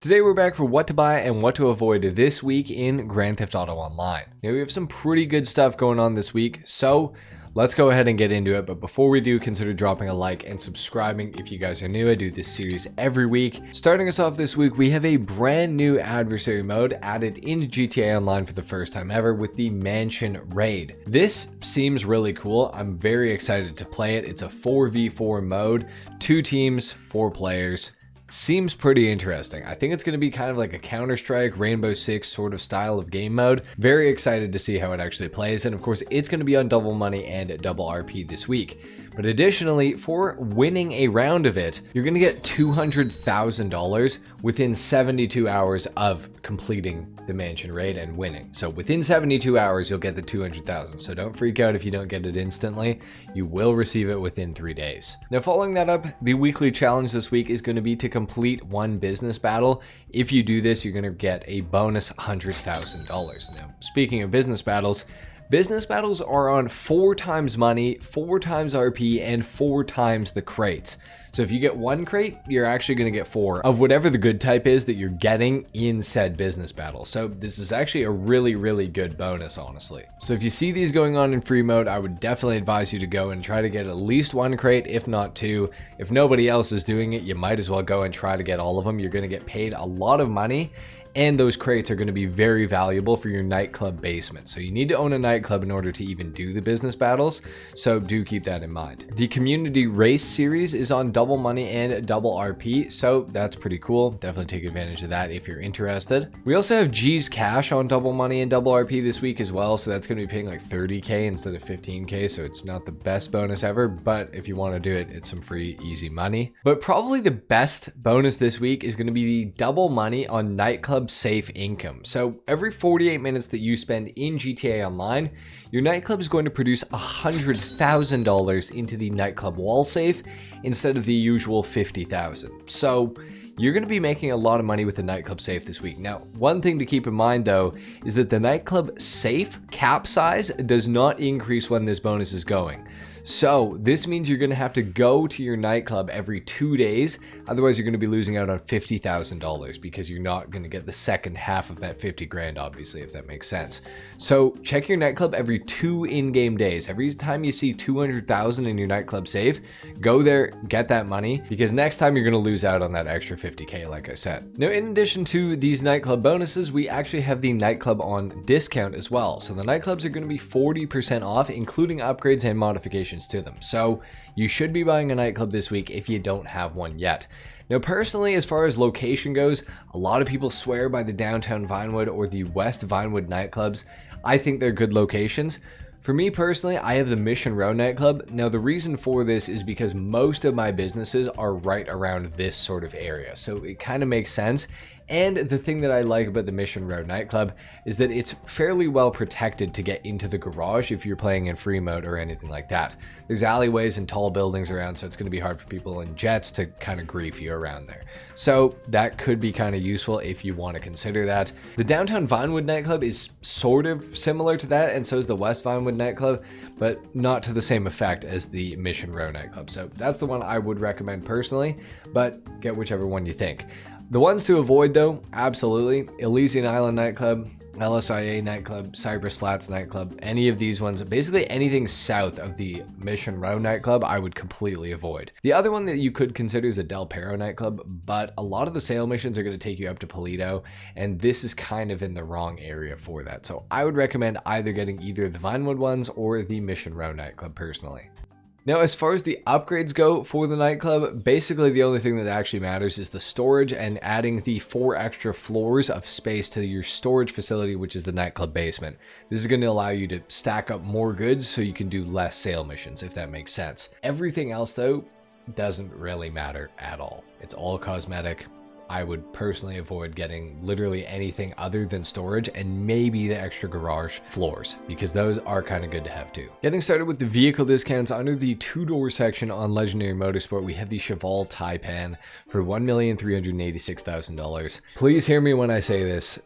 Today we're back for what to buy and what to avoid this week in Grand Theft Auto Online. Now we have some pretty good stuff going on this week, so let's go ahead and get into it. But before we do, consider dropping a like and subscribing if you guys are new. I do this series every week. Starting us off this week, we have a brand new adversary mode added into GTA Online for the first time ever with the Mansion Raid. This seems really cool. I'm very excited to play it. It's a 4v4 mode, 2 teams, 4 players. Seems pretty interesting. I think it's going to be kind of like a Counter-Strike, Rainbow Six sort of style of game mode. Very excited to see how it actually plays. And of course, it's going to be on double money and double RP this week. But additionally, for winning a round of it, you're going to get $200,000 within 72 hours of completing the Mansion Raid and winning. So within 72 hours, you'll get the $200,000. So don't freak out if you don't get it instantly. You will receive it within 3 days. Now, following that up, the weekly challenge this week is going to be to complete 1 business battle. If you do this, you're going to get a bonus $100,000. Now, speaking of business battles are on 4 times money, 4 times RP, and 4 times the crates. So if you get 1 crate, you're actually going to get 4 of whatever the good type is that you're getting in said business battle. So this is actually a really, really good bonus, honestly. So if you see these going on in free mode, I would definitely advise you to go and try to get at least 1 crate, if not 2. If nobody else is doing it, you might as well go and try to get all of them. You're going to get paid a lot of money. And those crates are going to be very valuable for your nightclub basement. So you need to own a nightclub in order to even do the business battles. So do keep that in mind. The community race series is on double money and double RP. So that's pretty cool. Definitely take advantage of that if you're interested. We also have G's Cash on double money and double RP this week as well. So that's going to be paying like 30K instead of 15K. So it's not the best bonus ever, but if you want to do it, it's some free, easy money. But probably the best bonus this week is going to be the double money on nightclub safe income. So every 48 minutes that you spend in GTA Online, your nightclub is going to produce $100,000 into the nightclub wall safe instead of the usual 50,000. So you're going to be making a lot of money with the nightclub safe this week. Now, one thing to keep in mind though is that the nightclub safe cap size does not increase when this bonus is going. So this means you're going to have to go to your nightclub every 2 days. Otherwise, you're going to be losing out on $50,000 because you're not going to get the second half of that 50 grand, obviously, if that makes sense. So check your nightclub every 2 in-game days. Every time you see 200,000 in your nightclub safe, go there, get that money, because next time you're going to lose out on that extra 50K, like I said. Now, in addition to these nightclub bonuses, we actually have the nightclub on discount as well. So the nightclubs are going to be 40% off, including upgrades and modifications to them. So you should be buying a nightclub this week if you don't have one yet. Now, personally, as far as location goes, a lot of people swear by the downtown Vinewood or the West Vinewood nightclubs. I think they're good locations. For me personally, I have the Mission Row nightclub. Now, the reason for this is because most of my businesses are right around this sort of area. So it kind of makes sense. And the thing that I like about the Mission Row nightclub is that it's fairly well protected to get into the garage if you're playing in free mode or anything like that. There's alleyways and tall buildings around, so it's going to be hard for people in jets to kind of grief you around there. So that could be kind of useful if you want to consider that. The downtown Vinewood nightclub is sort of similar to that, and so is the West Vinewood nightclub, but not to the same effect as the Mission Row nightclub. So that's the one I would recommend personally, but get whichever one you think. The ones to avoid though, absolutely, Elysian Island nightclub, LSIA nightclub, Cypress Flats nightclub, any of these ones, basically anything south of the Mission Row nightclub, I would completely avoid. The other one that you could consider is a Del Perro nightclub, but a lot of the sale missions are going to take you up to Polito, and this is kind of in the wrong area for that. So I would recommend either getting either the Vinewood ones or the Mission Row nightclub personally. Now, as far as the upgrades go for the nightclub, basically the only thing that actually matters is the storage and adding the 4 extra floors of space to your storage facility, which is the nightclub basement. This is going to allow you to stack up more goods so you can do less sale missions, if that makes sense. Everything else, though, doesn't really matter at all. It's all cosmetic. I would personally avoid getting literally anything other than storage and maybe the extra garage floors, because those are kind of good to have too. Getting started with the vehicle discounts, under the 2-door section on Legendary Motorsport, we have the Cheval Taipan for $1,386,000. Please hear me when I say this.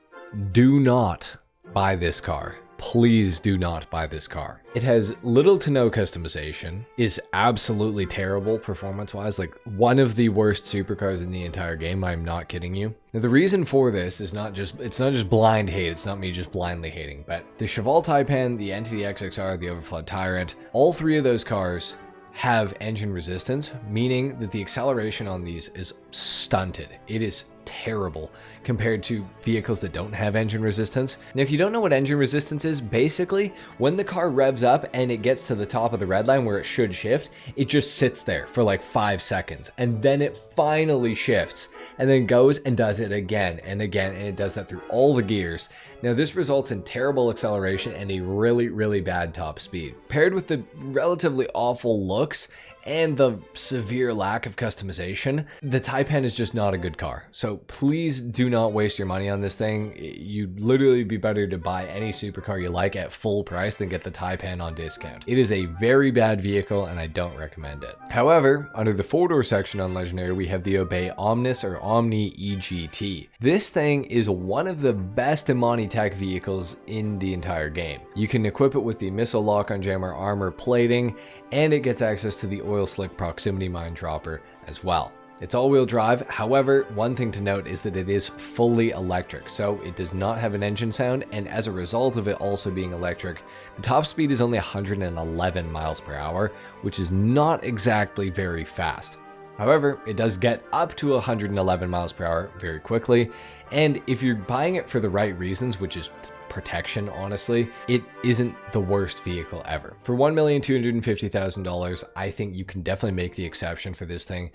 Do not buy this car. please do not buy this car. It has little to no customization, is absolutely terrible performance-wise, like one of the worst supercars in the entire game, I'm not kidding you. Now the reason for this is it's not just blind hate, it's not me just blindly hating, but the Cheval Taipan, the NTD XXR, the Overflood Tyrant, all three of those cars have engine resistance, meaning that the acceleration on these is stunted. It is terrible compared to vehicles that don't have engine resistance. Now, if you don't know what engine resistance is, basically when the car revs up and it gets to the top of the red line where it should shift, it just sits there for like 5 seconds and then it finally shifts and then goes and does it again and again, and it does that through all the gears. Now this results in terrible acceleration and a really bad top speed. Paired with the relatively awful looks and the severe lack of customization, the Taipan is just not a good car. So please do not waste your money on this thing. You'd literally be better to buy any supercar you like at full price than get the Taipan on discount. It is a very bad vehicle and I don't recommend it. However, under the 4-door section on Legendary, we have the Obey Omnis or Omni EGT. This thing is one of the best Imani Tech vehicles in the entire game. You can equip it with the missile lock-on jammer armor plating, and it gets access to the oil slick proximity mine dropper as well. It's all-wheel drive. However, one thing to note is that it is fully electric, so it does not have an engine sound, and as a result of it also being electric, the top speed is only 111 miles per hour, which is not exactly very fast. However, it does get up to 111 miles per hour very quickly, and if you're buying it for the right reasons, which is protection, honestly, it isn't the worst vehicle ever. For $1,250,000, I think you can definitely make the exception for this thing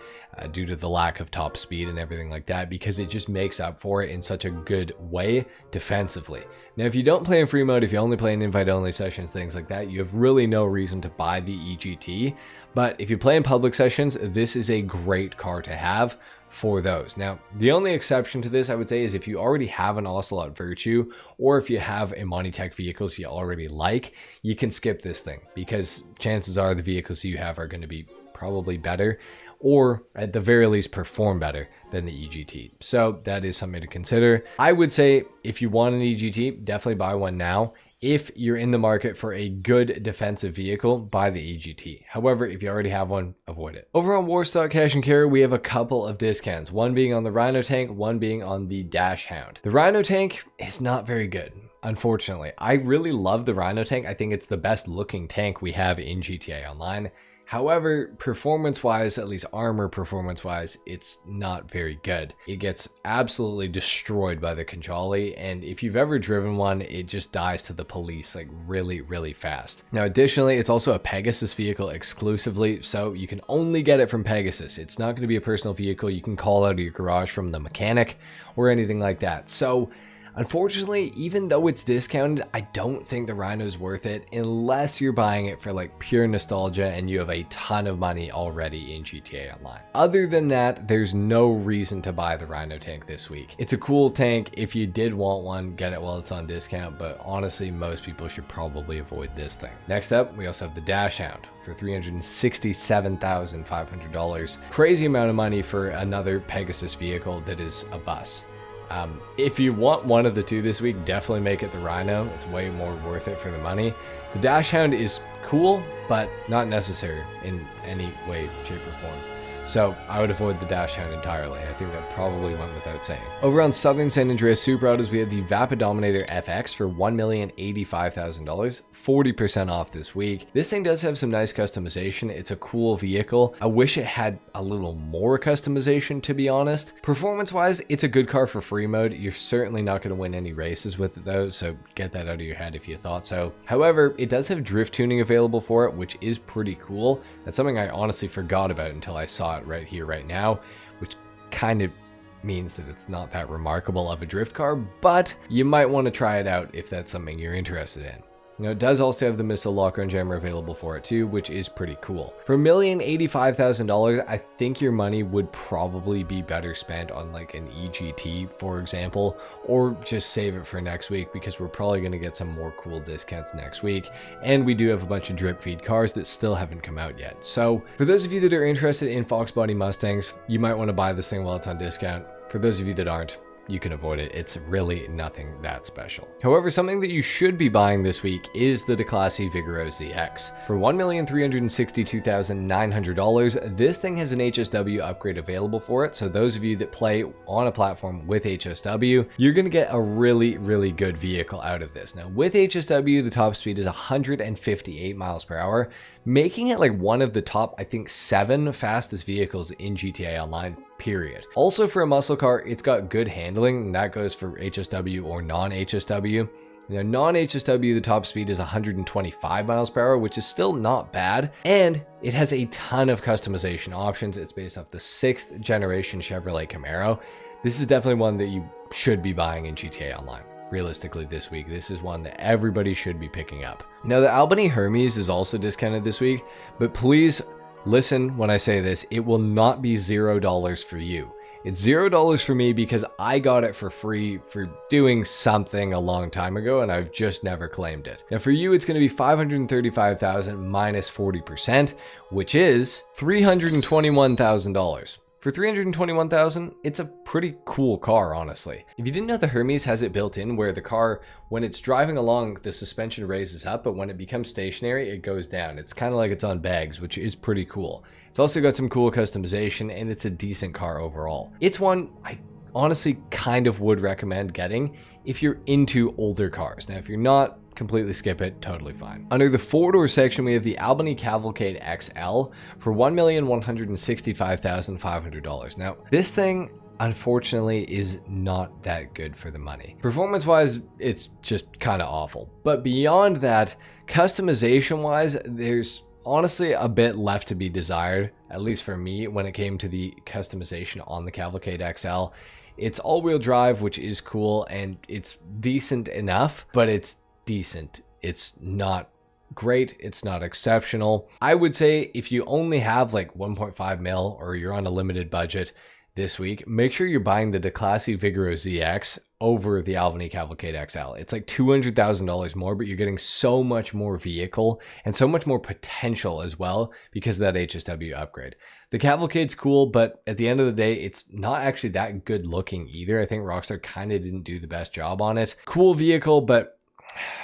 due to the lack of top speed and everything like that, because it just makes up for it in such a good way defensively. Now, if you don't play in free mode, if you only play in invite-only sessions, things like that, you have really no reason to buy the EGT. But if you play in public sessions, this is a great car to have for those. Now, the only exception to this, I would say, is if you already have an Ocelot Virtue, or if you have Imani Tech vehicles you already like, you can skip this thing, because chances are the vehicles you have are going to be probably better, or at the very least perform better than the EGT. So that is something to consider. I would say if you want an EGT, definitely buy one now. If you're in the market for a good defensive vehicle, buy the EGT. However, if you already have one, avoid it. Over on Warstock Cash and Carry, we have a couple of discounts, one being on the Rhino tank, one being on the Dash Hound. The Rhino tank is not very good, unfortunately. I really love the Rhino tank. I think it's the best looking tank we have in GTA Online. However, performance-wise, at least armor performance-wise, it's not very good. It gets absolutely destroyed by the Conjali, and if you've ever driven one, it just dies to the police like really fast. Now, additionally, it's also a Pegasus vehicle exclusively, so you can only get it from Pegasus. It's not going to be a personal vehicle you can call out of your garage from the mechanic or anything like that. So, unfortunately, even though it's discounted, I don't think the Rhino's worth it unless you're buying it for like pure nostalgia and you have a ton of money already in GTA Online. Other than that, there's no reason to buy the Rhino tank this week. It's a cool tank. If you did want one, get it while it's on discount, but honestly, most people should probably avoid this thing. Next up, we also have the Dash Hound for $367,500. Crazy amount of money for another Pegasus vehicle that is a bus. If you want one of the two this week, definitely make it the Rhino. It's way more worth it for the money. The Dash Hound is cool, but not necessary in any way, shape, or form. So I would avoid the Dash Hound entirely. I think that probably went without saying. Over on Southern San Andreas Super Autos, we have the Vapid Dominator FX for $1,085,000, 40% off this week. This thing does have some nice customization. It's a cool vehicle. I wish it had a little more customization, to be honest. Performance-wise, it's a good car for free mode. You're certainly not going to win any races with it though, so get that out of your head if you thought so. However, it does have drift tuning available for it, which is pretty cool. That's something I honestly forgot about until I saw it right here, right now, which kind of means that it's not that remarkable of a drift car, but you might want to try it out if that's something you're interested in. Now, it does also have the missile lock-on jammer available for it too, which is pretty cool. For $1,085,000, I think your money would probably be better spent on like an EGT, for example, or just save it for next week, because we're probably going to get some more cool discounts next week. And we do have a bunch of drip feed cars that still haven't come out yet. So for those of you that are interested in Fox Body Mustangs, you might want to buy this thing while it's on discount. For those of you that aren't, you can avoid it. It's really nothing that special. However, something that you should be buying this week is the Declasse Vigoro ZX. For $1,362,900, this thing has an HSW upgrade available for it. So those of you that play on a platform with HSW, you're going to get a really, really good vehicle out of this. Now, with HSW, the top speed is 158 miles per hour, making it like one of the top, I think, 7 fastest vehicles in GTA Online, period. Also, for a muscle car, it's got good handling, and that goes for HSW or non-HSW. Now, non-HSW, the top speed is 125 miles per hour, which is still not bad, and it has a ton of customization options. It's based off the 6th generation Chevrolet Camaro. This is definitely one that you should be buying in GTA Online. Realistically, this week, this is one that everybody should be picking up. Now, the Albany Hermes is also discounted this week, but please listen when I say this, it will not be $0 for you. It's $0 for me because I got it for free for doing something a long time ago, and I've just never claimed it. Now, for you, it's going to be $535,000 minus 40%, which is $321,000. For $321,000, it's a pretty cool car, honestly. If you didn't know, the Hermes has it built in where the car, when it's driving along, the suspension raises up, but when it becomes stationary, it goes down. It's kind of like it's on bags, which is pretty cool. It's also got some cool customization, and it's a decent car overall. It's one I honestly kind of would recommend getting if you're into older cars. Now, if you're not, completely skip it, totally fine. Under the 4-door section, we have the Albany Cavalcade XL for $1,165,500. Now, this thing, unfortunately, is not that good for the money. Performance-wise, it's just kind of awful. But beyond that, customization-wise, there's honestly a bit left to be desired, at least for me, when it came to the customization on the Cavalcade XL. It's all-wheel drive, which is cool, and it's decent enough, but it's decent. It's not great. It's not exceptional. I would say if you only have like 1.5 mil or you're on a limited budget this week, make sure you're buying the Declasse Vigoro ZX over the Albany Cavalcade XL. It's like $200,000 more, but you're getting so much more vehicle and so much more potential as well because of that HSW upgrade. The Cavalcade's cool, but at the end of the day, it's not actually that good looking either. I think Rockstar kind of didn't do the best job on it. Cool vehicle, but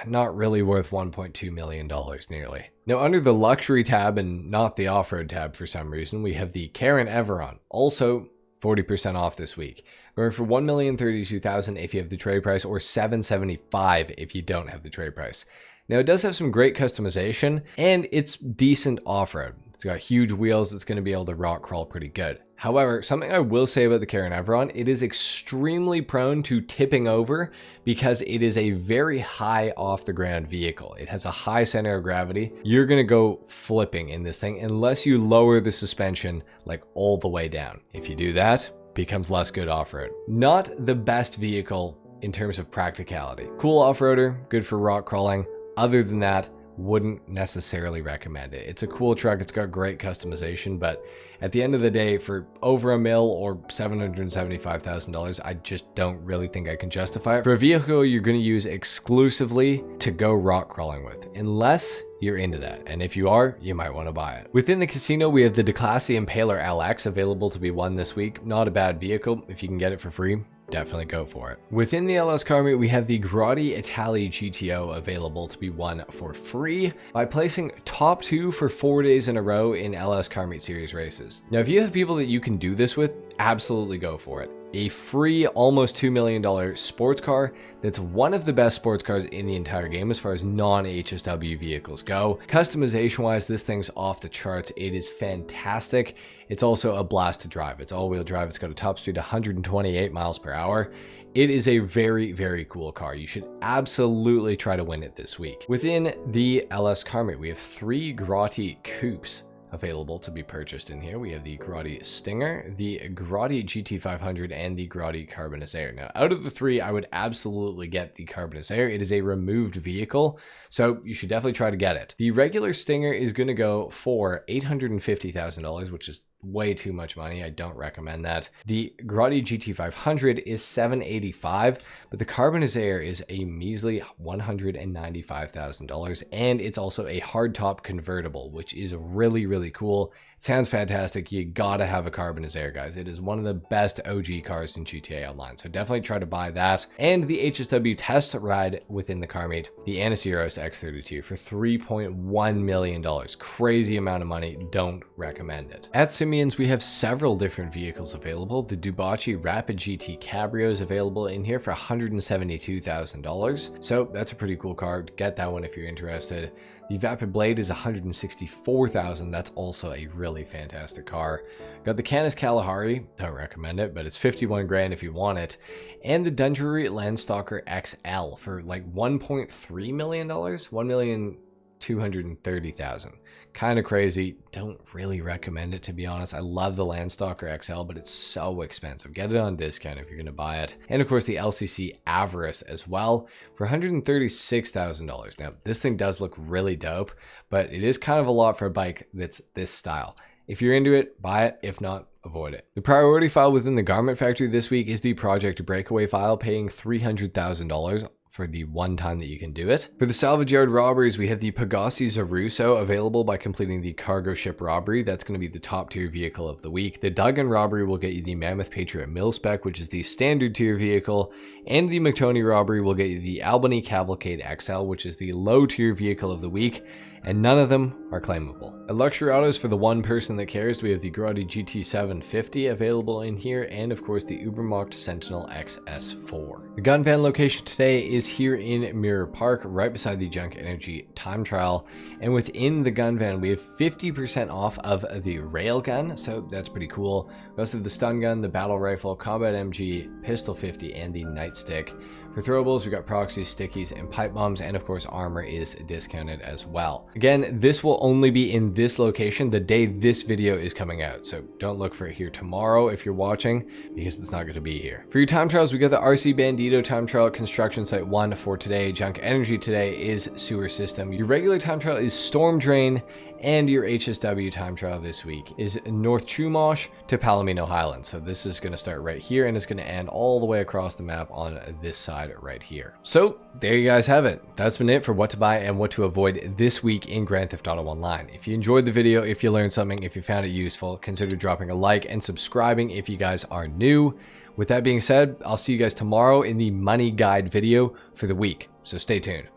not really worth $1.2 million nearly. Now, under the luxury tab and not the off-road tab for some reason, we have the Karen Everon, also 40% off this week, going for $1,032,000 if you have the trade price, or $775,000 if you don't have the trade price. Now, it does have some great customization, and it's decent off-road. It's got huge wheels. It's going to be able to rock crawl pretty good. However, something I will say about the Karen Everon, it is extremely prone to tipping over because it is a very high off the ground vehicle. It has a high center of gravity. You're going to go flipping in this thing unless you lower the suspension like all the way down. If you do that, it becomes less good off-road. Not the best vehicle in terms of practicality. Cool off-roader, good for rock crawling. Other than that, wouldn't necessarily recommend it. It's a cool truck. It's got great customization, but at the end of the day, for over $1 million or $775,000, I just don't really think I can justify it for a vehicle you're going to use exclusively to go rock crawling with, unless you're into that. And if you are, you might want to buy it. Within the casino, we have the Declasse Impaler LX available to be won this week. Not a bad vehicle. If you can get it for free, definitely go for it. Within the LS car meet, we have the Grotti Italy GTO available to be won for free by placing top 2 for 4 days in a row in LS car meet series races. Now, if you have people that you can do this with, absolutely go for it. A free almost $2 million sports car that's one of the best sports cars in the entire game as far as non-HSW vehicles go. Customization wise, this thing's off the charts. It is fantastic. It's also a blast to drive. It's all-wheel drive. It's got a top speed of 128 miles per hour. It is a very, very cool car. You should absolutely try to win it this week. Within the LS car meet, we have 3 Grotti coupes available to be purchased in here. We have the Grotti Stinger, the Grotti GT500, and the Grotti Carbonizzaire. Now, out of the 3, I would absolutely get the Carbonizzaire. It is a removed vehicle, so you should definitely try to get it. The regular Stinger is going to go for $850,000, which is way too much money. I don't recommend that. The Grotti GT500 is $785,000, but the Carbonizzaire is a measly $195,000, and it's also a hardtop convertible, which is really, really cool. It's Sounds fantastic. You gotta have a Carbon as Air, guys. It is one of the best OG cars in GTA Online, so definitely try to buy that. And the HSW test ride within the car meet, the Anaceros X32 for $3.1 million. Crazy amount of money. Don't recommend it. At Simeon's, we have several different vehicles available. The Dubachi Rapid GT Cabrio is available in here for $172,000. So that's a pretty cool car. Get that one if you're interested. The Vapid Blade is $164,000. That's also a really fantastic car. Got the Canis Kalahari, don't recommend it, but it's 51 grand if you want it. And the Dundreary Landstalker XL for like $1.3 million, $1,230,000. Kind of crazy. Don't really recommend it, to be honest. I love the Landstalker XL, but it's so expensive. Get it on discount if you're going to buy it. And of course, the LCC Avarice as well for $136,000. Now, this thing does look really dope, but it is kind of a lot for a bike that's this style. If you're into it, buy it. If not, avoid it. The priority file within the Garment Factory this week is the Project Breakaway file, paying $300,000 for the one time that you can do it. For the salvage yard robberies, we have the Pegassi Zaruso available by completing the cargo ship robbery. That's going to be the top tier vehicle of the week. The Duggan robbery will get you the Mammoth Patriot Mil-Spec, which is the standard tier vehicle, and the McToney robbery will get you the Albany Cavalcade XL, which is the low tier vehicle of the week, and none of them are claimable. At Luxury Autos, for the one person that cares, we have the Grotti GT750 available in here, and of course the Ubermacht Sentinel XS4. The gun van location today is here in Mirror Park, right beside the Junk Energy time trial, and within the gun van we have 50% off of the railgun, so that's pretty cool. We also have the stun gun, the battle rifle, combat MG, pistol 50, and the nightstick. For throwables, we've got proxies, stickies, and pipe bombs, and of course armor is discounted as well. Again, this will only be in this location the day this video is coming out, so don't look for it here tomorrow if you're watching, because it's not going to be here. For your time trials, we got the RC Bandito time trial, construction site 1 for today. Junk Energy today is sewer system. Your regular time trial is storm drain, and your HSW time trial this week is North Chumash to Palomino Highlands. So this is going to start right here, and it's going to end all the way across the map on this side right here. So there you guys have it. That's been it for what to buy and what to avoid this week in Grand Theft Auto Online. If you enjoyed the video, if you learned something, if you found it useful, consider dropping a like and subscribing if you guys are new. With that being said, I'll see you guys tomorrow in the money guide video for the week. So stay tuned.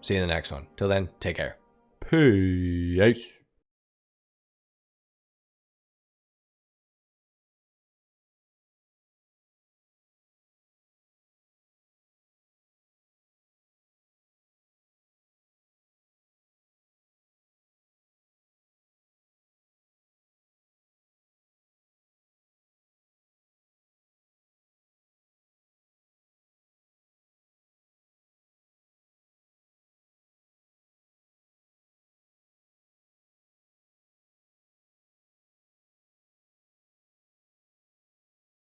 See you in the next one. Till then, take care. Peace.